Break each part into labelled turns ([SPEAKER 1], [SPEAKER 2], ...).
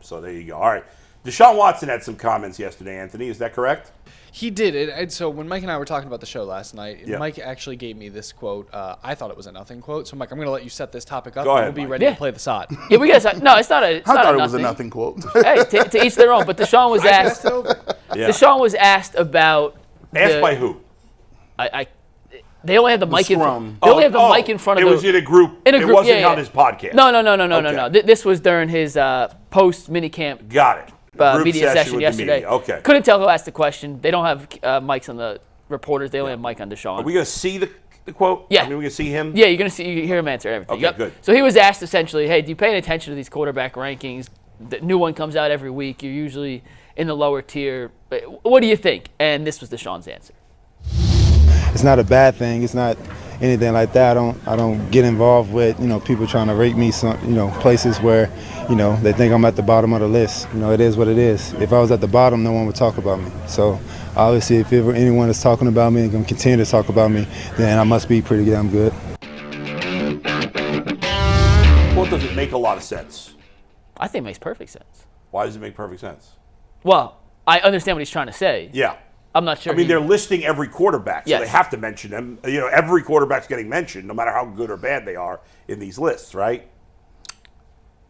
[SPEAKER 1] So there you go. All right. Deshaun Watson had some comments yesterday, Anthony. Is that correct?
[SPEAKER 2] He did. And so when Mike and I were talking about the show last night,
[SPEAKER 1] Yeah.
[SPEAKER 2] Mike actually gave me this quote. I thought it was a nothing quote. So, Mike, I'm going to let you set this topic up.
[SPEAKER 1] Go ahead,
[SPEAKER 2] We'll be
[SPEAKER 1] Mike.
[SPEAKER 2] ready to play the sod.
[SPEAKER 3] Yeah, we got. No, it's not a. It's
[SPEAKER 4] I
[SPEAKER 3] not
[SPEAKER 4] thought
[SPEAKER 3] a
[SPEAKER 4] it was a
[SPEAKER 3] nothing.
[SPEAKER 4] nothing quote.
[SPEAKER 3] Hey, to each their own. But Deshaun was asked.
[SPEAKER 1] Yeah.
[SPEAKER 3] Deshaun was asked about.
[SPEAKER 1] Asked by who?
[SPEAKER 3] They only have the mic in
[SPEAKER 4] scrum.
[SPEAKER 3] front. They only have the mic in front of.
[SPEAKER 1] It was in a group.
[SPEAKER 3] In a group.
[SPEAKER 1] It wasn't
[SPEAKER 3] yeah.
[SPEAKER 1] on his podcast.
[SPEAKER 3] No. This was during his post minicamp.
[SPEAKER 1] Got it. Group
[SPEAKER 3] Media session
[SPEAKER 1] with
[SPEAKER 3] yesterday.
[SPEAKER 1] The media. Okay.
[SPEAKER 3] Couldn't tell who asked the question. They don't have mics on the reporters. They only have mic on Deshaun.
[SPEAKER 1] Are we going to see the quote?
[SPEAKER 3] Yeah.
[SPEAKER 1] I mean, we can see him?
[SPEAKER 3] Yeah, you're gonna see, you hear him answer everything.
[SPEAKER 1] Okay, good.
[SPEAKER 3] So he was asked essentially, hey, do you pay any attention to these quarterback rankings? The new one comes out every week. You're usually in the lower tier. What do you think? And this was Deshaun's answer.
[SPEAKER 5] It's not a bad thing. It's not anything like that. I don't get involved with people trying to rate me some places where they think I'm at the bottom of the list. It is what it is. If I was at the bottom, no one would talk about me. So obviously, if ever anyone is talking about me and going to continue to talk about me, then I must be pretty damn good.
[SPEAKER 1] Quote doesn't make a lot of sense.
[SPEAKER 3] I think it makes perfect sense.
[SPEAKER 1] Why does it make perfect sense?
[SPEAKER 3] Well, I understand what he's trying to say.
[SPEAKER 1] Yeah.
[SPEAKER 3] I'm not sure.
[SPEAKER 1] I mean, they're listing every quarterback, so
[SPEAKER 3] Yes.
[SPEAKER 1] they have to mention them. Every quarterback's getting mentioned, no matter how good or bad they are in these lists, right?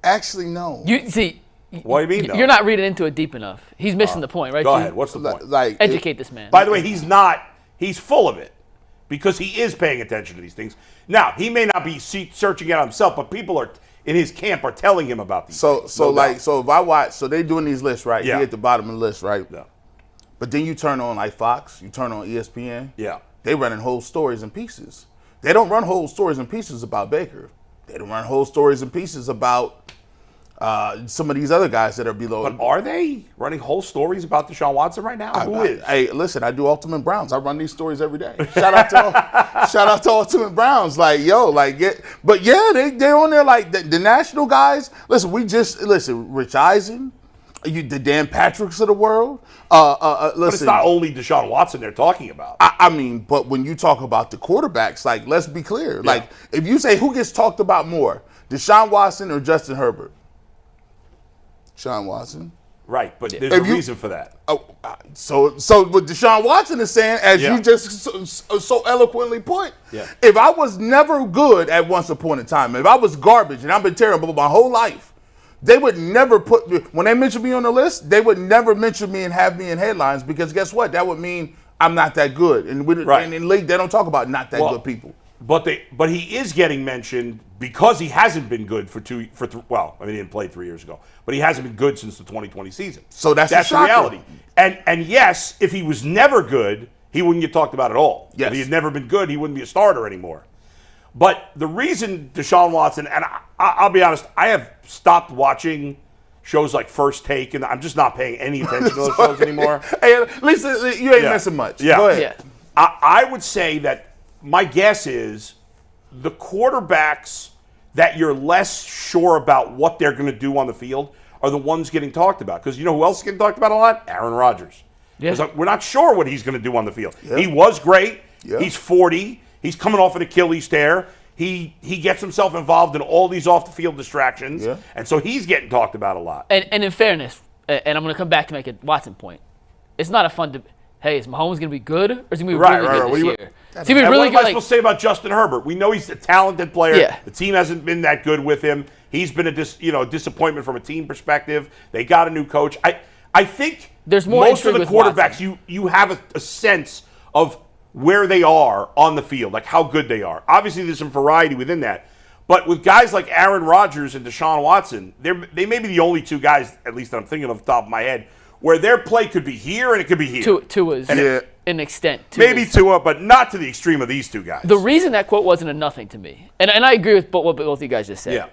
[SPEAKER 4] Actually, no.
[SPEAKER 3] You see.
[SPEAKER 1] What do you mean, no?
[SPEAKER 3] You're not reading into it deep enough. He's missing the point, right?
[SPEAKER 1] Go
[SPEAKER 3] Chief?
[SPEAKER 1] ahead. What's the point?
[SPEAKER 4] Like
[SPEAKER 3] Educate this man.
[SPEAKER 1] By the way, he's full of it because he is paying attention to these things. Now, he may not be searching it out himself, but people are in his camp are telling him about these things.
[SPEAKER 4] So if I watch, so they doing these lists, right?
[SPEAKER 1] Yeah.
[SPEAKER 4] He at the bottom of the list, right?
[SPEAKER 1] Yeah.
[SPEAKER 4] But then you turn on like Fox, you turn on ESPN.
[SPEAKER 1] Yeah.
[SPEAKER 4] They running whole stories and pieces. They don't run whole stories and pieces about Baker. They don't run whole stories and pieces about some of these other guys that are below.
[SPEAKER 1] But are they running whole stories about Deshaun Watson right now? Who is?
[SPEAKER 4] Hey, listen, I do Ultimate Browns. I run these stories every day. Shout out to Ultimate Browns. But yeah, they're on there like the national guys. Listen, Rich Eisen, the Dan Patricks of the world. Listen,
[SPEAKER 1] But it's not only Deshaun Watson they're talking about.
[SPEAKER 4] I mean, but when you talk about the quarterbacks, like, let's be clear.
[SPEAKER 1] Yeah.
[SPEAKER 4] Like, if you say who gets talked about more, Deshaun Watson or Justin Herbert? Deshaun Watson.
[SPEAKER 1] Right, but there's a reason for that.
[SPEAKER 4] So what Deshaun Watson is saying, as you just so eloquently put, if I was never good at once upon a time, if I was garbage and I've been terrible my whole life, they would never when they mention me on the list, they would never mention me and have me in headlines because guess what? That would mean I'm not that good. And in the league, they don't talk about not that good people.
[SPEAKER 1] But he is getting mentioned because he hasn't been good he didn't play 3 years ago, but he hasn't been good since the 2020 season.
[SPEAKER 4] So that's
[SPEAKER 1] the reality. And yes, if he was never good, he wouldn't get talked about at all.
[SPEAKER 4] Yes.
[SPEAKER 1] If he had never been good, he wouldn't be a starter anymore. But the reason Deshaun Watson, and I'll be honest, I have stopped watching shows like First Take, and I'm just not paying any attention to those shows anymore.
[SPEAKER 4] Hey, at least you ain't missing much.
[SPEAKER 1] Yeah.
[SPEAKER 4] Go ahead.
[SPEAKER 3] Yeah.
[SPEAKER 1] I would say that my guess is the quarterbacks that you're less sure about what they're going to do on the field are the ones getting talked about. Because you know who else is getting talked about a lot? Aaron Rodgers.
[SPEAKER 3] Yeah.
[SPEAKER 1] We're not sure what he's going to do on the field.
[SPEAKER 4] Yeah.
[SPEAKER 1] He was great.
[SPEAKER 4] Yeah.
[SPEAKER 1] He's 40. He's coming off an Achilles tear. He gets himself involved in all these off-the-field distractions.
[SPEAKER 4] Yeah.
[SPEAKER 1] And so he's getting talked about a lot.
[SPEAKER 3] And in fairness, and I'm going to come back to make a Watson point, it's not a fun debate. Hey, is Mahomes going to be good or is he going to be really good this year? Is he going to be really
[SPEAKER 1] What am I
[SPEAKER 3] good?
[SPEAKER 1] supposed to say about Justin Herbert? We know he's a talented player.
[SPEAKER 3] Yeah.
[SPEAKER 1] The team hasn't been that good with him. He's been a disappointment from a team perspective. They got a new coach. I think
[SPEAKER 3] There's more
[SPEAKER 1] most of the
[SPEAKER 3] intrigue with
[SPEAKER 1] quarterbacks,
[SPEAKER 3] Watson.
[SPEAKER 1] you have a sense of where they are on the field, like how good they are. Obviously, there's some variety within that. But with guys like Aaron Rodgers and Deshaun Watson, they may be the only two guys, at least that I'm thinking of the top of my head, where their play could be here and it could be here.
[SPEAKER 3] Tua's an extent.
[SPEAKER 1] Maybe Tua, but not to the extreme of these two guys.
[SPEAKER 3] The reason that quote wasn't a nothing to me, and I agree with what both of you guys just said.
[SPEAKER 1] Yeah.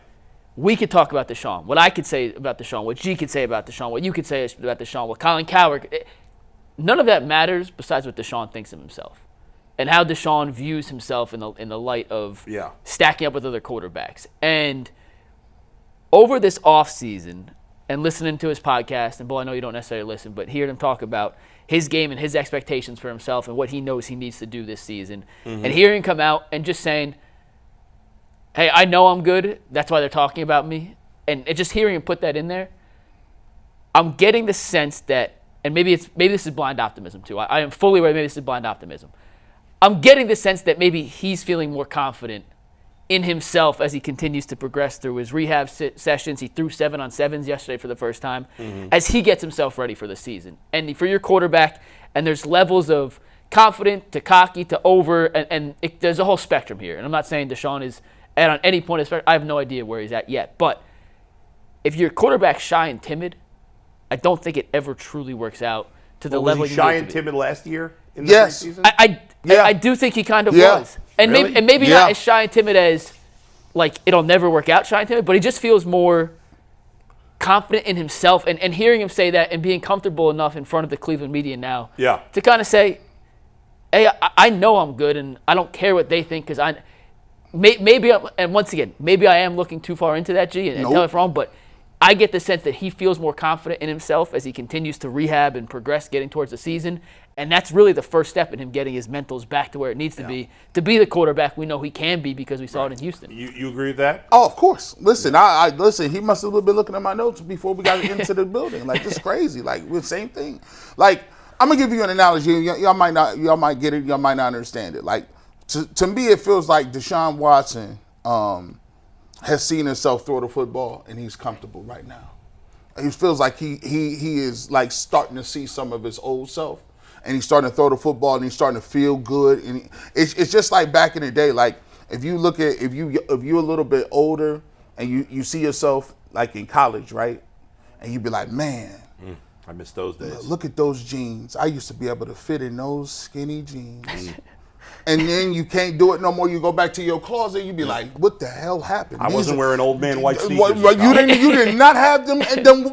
[SPEAKER 3] We could talk about Deshaun. What I could say about Deshaun, what G could say about Deshaun, what you could say about Deshaun, what Colin Coward. None of that matters besides what Deshaun thinks of himself and how Deshaun views himself in the light of stacking up with other quarterbacks. And over this offseason and listening to his podcast, and boy, I know you don't necessarily listen, but hearing him talk about his game and his expectations for himself and what he knows he needs to do this season, and hearing him come out and just saying, hey, I know I'm good. That's why they're talking about me. And just hearing him put that in there, I'm getting the sense that, and maybe this is blind optimism too. I am fully aware maybe this is blind optimism. I'm getting the sense that maybe he's feeling more confident in himself as he continues to progress through his rehab sessions. He threw 7-on-7s yesterday for the first time, as he gets himself ready for the season. And for your quarterback, and there's levels of confident to cocky to over, and there's a whole spectrum here. And I'm not saying Deshaun is on any point of spectrum. I have no idea where he's at yet. But if your quarterback's shy and timid, I don't think it ever truly works out to the level
[SPEAKER 1] was he
[SPEAKER 3] you
[SPEAKER 1] shy
[SPEAKER 3] need
[SPEAKER 1] and
[SPEAKER 3] to be.
[SPEAKER 1] timid last year in the
[SPEAKER 4] Yes.
[SPEAKER 1] preseason?
[SPEAKER 3] I do think he kind of was. And
[SPEAKER 1] Really?
[SPEAKER 3] maybe not as shy and timid as, like, it'll never work out shy and timid, but he just feels more confident in himself. And hearing him say that and being comfortable enough in front of the Cleveland media now to kind of say, hey, I know I'm good and I don't care what they think, because maybe I am looking too far into that, G, and tell me if I'm wrong, but I get the sense that he feels more confident in himself as he continues to rehab and progress getting towards the season. And that's really the first step in him getting his mentals back to where it needs to be the quarterback we know he can be, because we saw it in Houston.
[SPEAKER 1] You agree with that?
[SPEAKER 4] Oh, of course. Listen, I listen. He must have been looking at my notes before we got into the building. Like, this is crazy. Like, we're the same thing. Like, I'm gonna give you an analogy. Y'all might get it. Y'all might not understand it. Like, to me, it feels like Deshaun Watson has seen himself throw the football, and he's comfortable right now. He feels like he is like starting to see some of his old self, and he's starting to throw the football, and he's starting to feel good. And it's just like back in the day. Like, if you look at if you're a little bit older and you see yourself like in college, right? And you be like, man,
[SPEAKER 1] I miss those days.
[SPEAKER 4] look at those jeans. I used to be able to fit in those skinny jeans. And then you can't do it no more. You go back to your closet. You be like, "What the hell happened?"
[SPEAKER 1] I wasn't wearing old man white sneakers.
[SPEAKER 4] You did not have them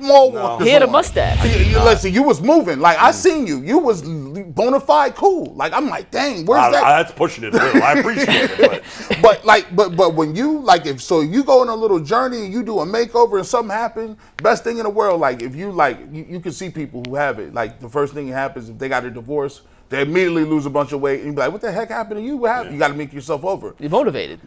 [SPEAKER 4] more.
[SPEAKER 1] No.
[SPEAKER 3] He had a mustache.
[SPEAKER 4] Listen, you was moving. Like, I seen you. You was bona fide cool. Like, I'm like, dang, where's that?
[SPEAKER 1] That's pushing it a little. I appreciate it,
[SPEAKER 4] But when you if you go on a little journey and you do a makeover and something happens, best thing in the world. Like, if you you can see people who have it. Like, the first thing that happens if they got a divorce, they immediately lose a bunch of weight, and you be like, what the heck happened to you? What happened? You got to make yourself over.
[SPEAKER 3] You're motivated.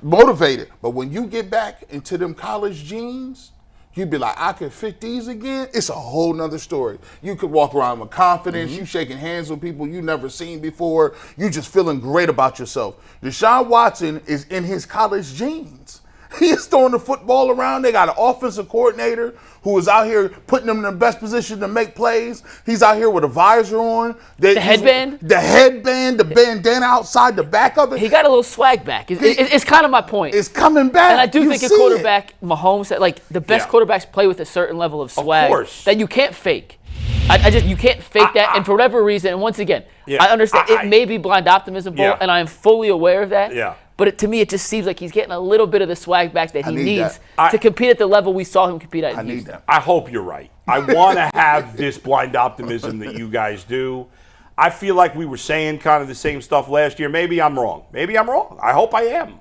[SPEAKER 4] But when you get back into them college jeans, you be like, I can fit these again. It's a whole nother story. You could walk around with confidence. You shaking hands with people you never seen before. You just feeling great about yourself. Deshaun Watson is in his college jeans. He is throwing the football around. They got an offensive coordinator who is out here putting them in the best position to make plays. He's out here with a visor on.
[SPEAKER 3] The headband?
[SPEAKER 4] The bandana outside the back of it.
[SPEAKER 3] He got a little swag back. It's kind of my point.
[SPEAKER 4] It's coming back.
[SPEAKER 3] And I do think a quarterback, Mahomes, like, the best quarterbacks play with a certain level of swag that you can't fake. You can't fake that, and for whatever reason, and once again, I understand it may be blind optimism, and I am fully aware of that.
[SPEAKER 1] Yeah.
[SPEAKER 3] But to me, it just seems like he's getting a little bit of the swag back that he needs
[SPEAKER 1] that.
[SPEAKER 3] to compete at the level we saw him compete at.
[SPEAKER 4] I need that.
[SPEAKER 1] I hope you're right. I want to have this blind optimism that you guys do. I feel like we were saying kind of the same stuff last year. Maybe I'm wrong. I hope I am.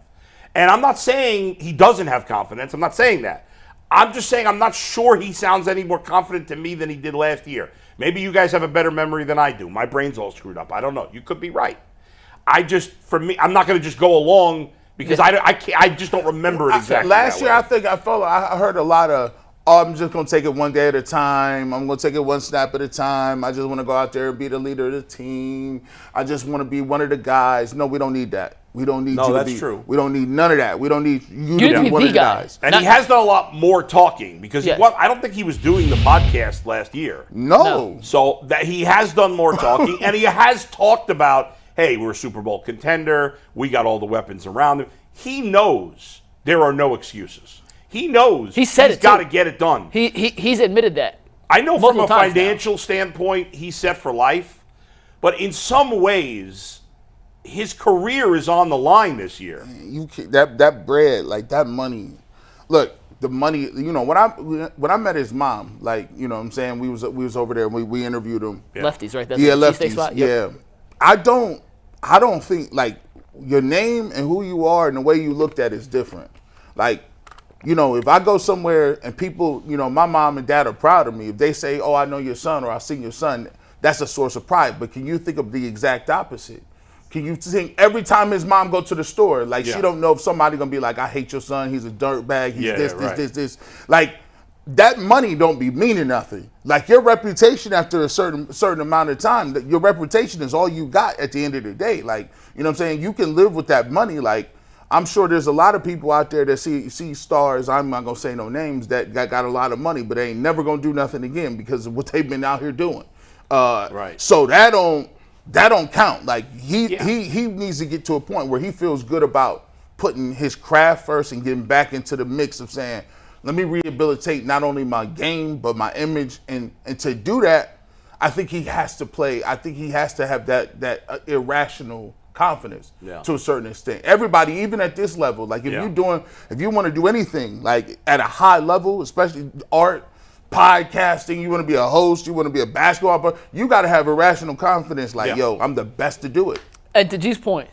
[SPEAKER 1] And I'm not saying he doesn't have confidence. I'm not saying that. I'm just saying I'm not sure he sounds any more confident to me than he did last year. Maybe you guys have a better memory than I do. My brain's all screwed up. I don't know. You could be right. I'm not going to just go along because I just don't remember it exactly.
[SPEAKER 4] Last year, I heard a lot of, I'm just going to take it one day at a time. I'm going to take it one snap at a time. I just want to go out there and be the leader of the team. I just want to be one of the guys. No, we don't need that. We don't need you to be. No, that's true. We don't need none of that. We don't need you to be one of the guys.
[SPEAKER 1] And he has done a lot more talking because I don't think he was doing the podcast last year.
[SPEAKER 4] No.
[SPEAKER 1] So that he has done more talking, and he has talked about, hey, we're a Super Bowl contender. We got all the weapons around him. He knows there are no excuses. He knows he's got to get it done.
[SPEAKER 3] He's admitted that.
[SPEAKER 1] I know from a financial standpoint, he's set for life. But in some ways, his career is on the line this year.
[SPEAKER 4] That bread, like that money. Look, the money. You know, when I met his mom, like, you know what I'm saying, we was over there. We interviewed him.
[SPEAKER 3] Yeah. Lefties, right? That's
[SPEAKER 4] lefties.
[SPEAKER 3] Spot?
[SPEAKER 4] Yep. Yeah. I don't think, like, your name and who you are and the way you looked at is different. Like, you know, if I go somewhere and people, you know, my mom and dad are proud of me. If they say, oh, I know your son or I've seen your son, that's a source of pride. But can you think of the exact opposite? Can you think every time his mom go to the store, like, she don't know if somebody going to be like, I hate your son, he's a dirtbag, he's this. Like, that money don't be meaning nothing. Like your reputation after a certain amount of time, your reputation is all you got at the end of the day. Like, you know what I'm saying? You can live with that money. Like, I'm sure there's a lot of people out there that see stars, I'm not gonna say no names, that got a lot of money, but they ain't never gonna do nothing again because of what they've been out here doing.
[SPEAKER 1] Right.
[SPEAKER 4] So that don't count. Like he needs to get to a point where he feels good about putting his craft first and getting back into the mix of saying, let me rehabilitate not only my game but my image, and to do that, I think he has to play. I think he has to have that irrational confidence to a certain extent. Everybody, even at this level, like if you want to do anything like at a high level, especially art, podcasting, you want to be a host, you want to be a basketball player, you got to have irrational confidence. Like, yo, I'm the best to do it.
[SPEAKER 3] And to G's point,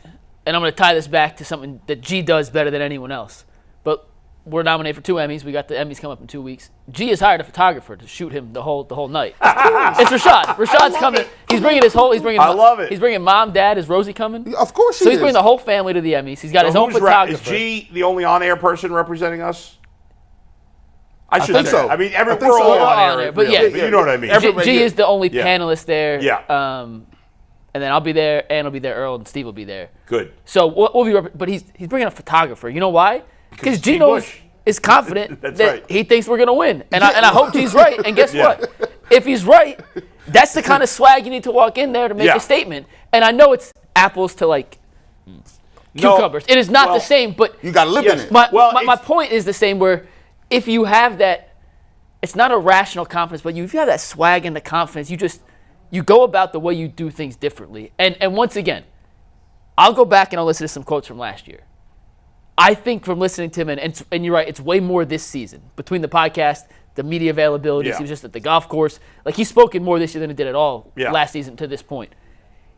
[SPEAKER 3] and I'm going to tie this back to something that G does better than anyone else, but we're nominated for 2 Emmys. We got the Emmys coming up in 2 weeks. G has hired a photographer to shoot him the whole night. It's Rashad. Rashad's coming. He's bringing his whole.
[SPEAKER 1] I love it.
[SPEAKER 3] He's bringing mom, dad. Is Rosie coming?
[SPEAKER 4] Of course he is.
[SPEAKER 3] So he's bringing the whole family to the Emmys. He's got his own photographer.
[SPEAKER 1] Is G the only on-air person representing us? I should
[SPEAKER 4] think
[SPEAKER 1] say.
[SPEAKER 4] so.
[SPEAKER 1] I mean,
[SPEAKER 4] I think
[SPEAKER 1] we're
[SPEAKER 4] so.
[SPEAKER 1] all
[SPEAKER 3] on air, but yeah,
[SPEAKER 1] you know what I mean.
[SPEAKER 3] G is the only panelist there.
[SPEAKER 1] Yeah.
[SPEAKER 3] And then I'll be there, Ann will be there, Earl and Steve will be there.
[SPEAKER 1] Good.
[SPEAKER 3] So we'll be, but he's bringing a photographer. You know why? Because G knows, is confident that
[SPEAKER 1] right.
[SPEAKER 3] he thinks we're gonna win, and I hope G's right. And guess what? If he's right, that's the kind of swag you need to walk in there to make a statement. And I know it's apples to like cucumbers. It is not the same, but
[SPEAKER 4] you got to live in it.
[SPEAKER 3] My point is the same. Where if you have that, it's not a rational confidence, but if you have that swag and the confidence, you go about the way you do things differently. And once again, I'll go back and I'll listen to some quotes from last year. I think from listening to him, and you're right, it's way more this season. Between the podcast, the media availability, he was just at the golf course. Like, he's spoken more this year than he did at all last season to this point.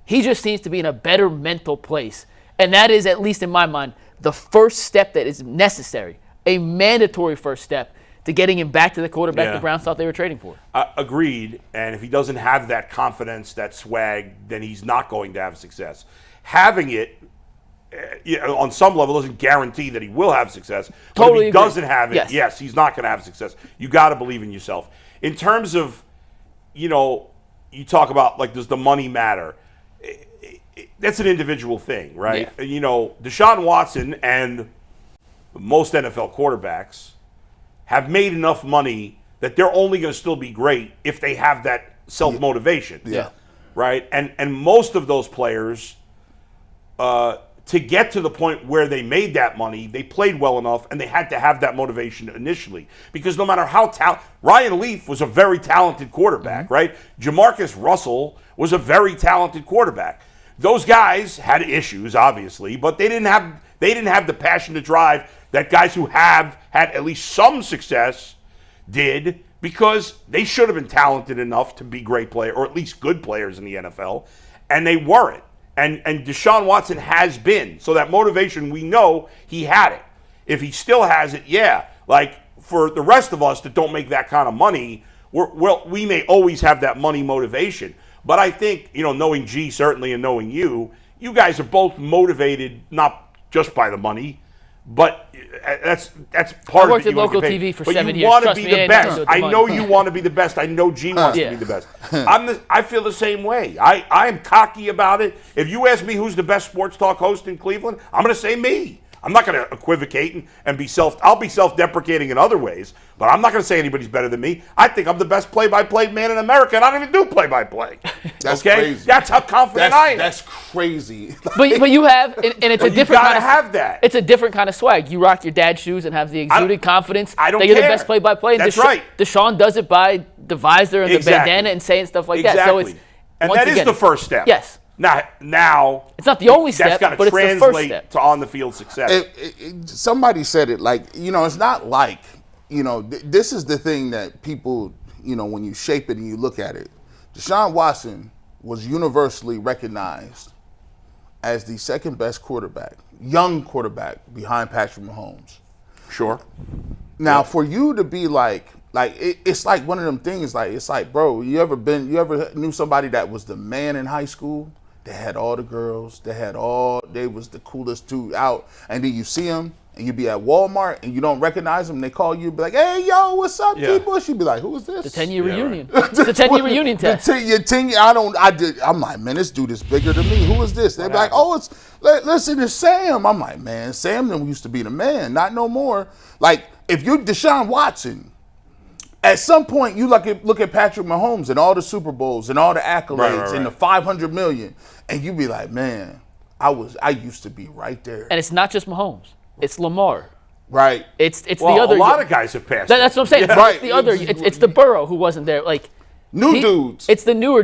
[SPEAKER 3] He just seems to be in a better mental place. And that is, at least in my mind, the first step that is necessary, a mandatory first step to getting him back to the quarterback the Browns thought they were trading for.
[SPEAKER 1] Agreed. And if he doesn't have that confidence, that swag, then he's not going to have success. Having it, on some level, doesn't guarantee that he will have success. But
[SPEAKER 3] Totally
[SPEAKER 1] if he doesn't have it,
[SPEAKER 3] yes,
[SPEAKER 1] he's not going to have success. You got to believe in yourself. In terms of, you talk about, like, does the money matter? That's an individual thing, right? Yeah. Deshaun Watson and most NFL quarterbacks have made enough money that they're only going to still be great if they have that self-motivation.
[SPEAKER 3] Yeah.
[SPEAKER 1] Right? And most of those players, to get to the point where they made that money, they played well enough, and they had to have that motivation initially. Because no matter how Ryan Leaf was a very talented quarterback, right? Jamarcus Russell was a very talented quarterback. Those guys had issues, obviously, but they didn't have the passion to drive that guys who have had at least some success did, because they should have been talented enough to be great players, or at least good players in the NFL, and they weren't. And Deshaun Watson has been. So that motivation, we know he had it. If he still has it, like for the rest of us that don't make that kind of money, we may always have that money motivation. But I think, knowing G certainly and knowing you guys are both motivated not just by the money, but that's part of it.
[SPEAKER 3] I worked at local TV for 7 years.
[SPEAKER 1] You want to be the best. I know you want to be the best. I know G wants to be the best. I feel the same way. I am cocky about it. If you ask me who's the best sports talk host in Cleveland, I'm going to say me. I'm not going to equivocate and be I'll be self-deprecating in other ways, but I'm not going to say anybody's better than me. I think I'm the best play-by-play man in America, and I don't even do play-by-play.
[SPEAKER 4] That's
[SPEAKER 1] okay?
[SPEAKER 4] crazy.
[SPEAKER 1] That's how confident I am.
[SPEAKER 4] That's crazy.
[SPEAKER 3] But you have, and it's a different kind of
[SPEAKER 1] have that.
[SPEAKER 3] It's a different kind of swag. You rock your dad's shoes and have the exuded confidence
[SPEAKER 1] I don't
[SPEAKER 3] that you're
[SPEAKER 1] care.
[SPEAKER 3] the best play-by-play.
[SPEAKER 1] That's right.
[SPEAKER 3] Deshaun does it by the visor and the bandana and saying stuff like that. So it's,
[SPEAKER 1] and that is the first step.
[SPEAKER 3] Yes.
[SPEAKER 1] Now
[SPEAKER 3] it's not the only step,
[SPEAKER 1] but
[SPEAKER 3] it's the first step
[SPEAKER 1] to on-the-field success.
[SPEAKER 4] Somebody said it like, it's not like, this is the thing that people, when you shape it and you look at it. Deshaun Watson was universally recognized as the second best quarterback, young quarterback behind Patrick Mahomes.
[SPEAKER 1] Sure.
[SPEAKER 4] Now, for you to be it's like one of them things. Like, it's like, bro, you ever knew somebody that was the man in high school? They had all the girls. They was the coolest dude out. And then you see him and you be at Walmart and you don't recognize them, they call you, be like, "Hey, yo, what's up, D-Bush?" You be like, "Who is this?"
[SPEAKER 3] The 10-year reunion. It's the 10-year reunion test.
[SPEAKER 4] I'm like, man, this dude is bigger than me. Who is this? They be like, "Oh, listen, it's Sam." I'm like, man, Sam them used to be the man, not no more. Like, if you're Deshaun Watson, at some point you look at Patrick Mahomes and all the Super Bowls and all the accolades and the $500 million, and you be like, man, I used to be right there.
[SPEAKER 3] And it's not just Mahomes. It's Lamar.
[SPEAKER 4] Right.
[SPEAKER 3] It's the other.
[SPEAKER 1] A lot of guys have passed.
[SPEAKER 3] That's what I'm saying.
[SPEAKER 1] Yeah.
[SPEAKER 3] Right. It's the other. It's the Burrow who wasn't there. Like
[SPEAKER 4] dudes.
[SPEAKER 3] It's the newer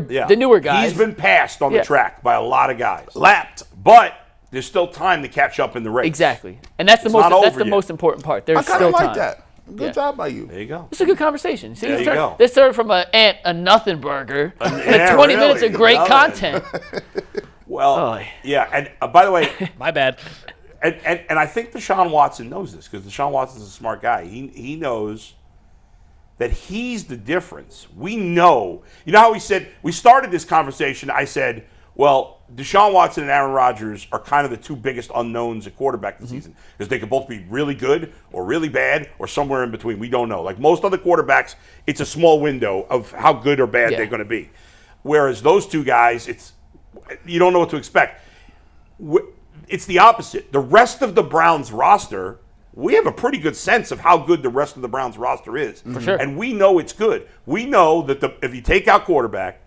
[SPEAKER 3] guys.
[SPEAKER 1] He's been passed on the track by a lot lot. Lapped, but there's still time to catch up in the race.
[SPEAKER 3] Exactly, and that's the most important part. There's still time.
[SPEAKER 4] I kind of like that. Good job by you.
[SPEAKER 1] There you go.
[SPEAKER 3] It's a good conversation. See,
[SPEAKER 1] there you go.
[SPEAKER 3] This turned from a nothing burger to 20 minutes of great content.
[SPEAKER 1] Well, yeah, and by the way,
[SPEAKER 2] My bad.
[SPEAKER 1] and I think Deshaun Watson knows this because Deshaun Watson's a smart guy. He knows that he's the difference. We know. You know how we started this conversation, I said, well, Deshaun Watson and Aaron Rodgers are kind of the two biggest unknowns at quarterback this season because they could both be really good or really bad or somewhere in between. We don't know. Like most other quarterbacks, it's a small window of how good or bad they're going to be. Whereas those two guys, you don't know what to expect. It's the opposite. The rest of the Browns roster, we have a pretty good sense of how good the rest of the Browns roster is.
[SPEAKER 3] For sure.
[SPEAKER 1] And we know it's good. We know that if you take out quarterback,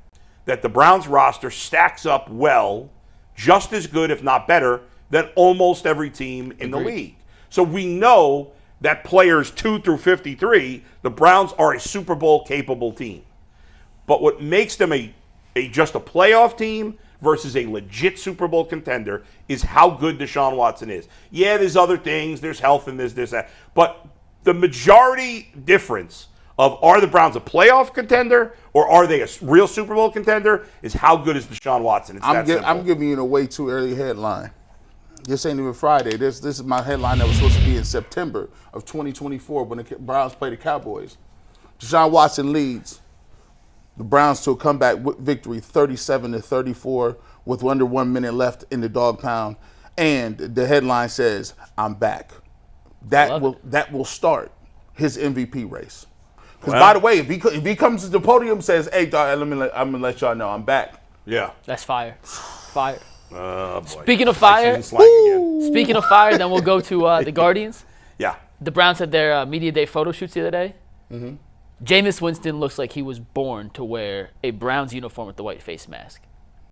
[SPEAKER 1] that the Browns roster stacks up well, just as good, if not better, than almost every team in the league. So we know that players 2 through 53, the Browns are a Super Bowl capable team. But what makes them just a playoff team versus a legit Super Bowl contender is how good Deshaun Watson is. Yeah, there's other things. There's health and this, that. But the majority difference of are the Browns a playoff contender or are they a real Super Bowl contender is how good is Deshaun Watson. It's that simple.
[SPEAKER 4] I'm giving you a way too early headline. This ain't even Friday. This is my headline that was supposed to be in September of 2024 when the Browns play the Cowboys. Deshaun Watson leads the Browns to a comeback victory 37-34 with under 1 minute left in the dog pound. And the headline says, "I'm back." That will start his MVP race. Because by the way, if he comes to the podium and says, "Hey, dog, I'm gonna let y'all know I'm back."
[SPEAKER 1] Yeah.
[SPEAKER 3] That's fire. Fire.
[SPEAKER 1] Boy.
[SPEAKER 3] Speaking of fire, then we'll go to the Guardians.
[SPEAKER 1] Yeah.
[SPEAKER 3] The Browns had their media day photo shoots the other day. Jameis Winston looks like he was born to wear a Browns uniform with the white face mask.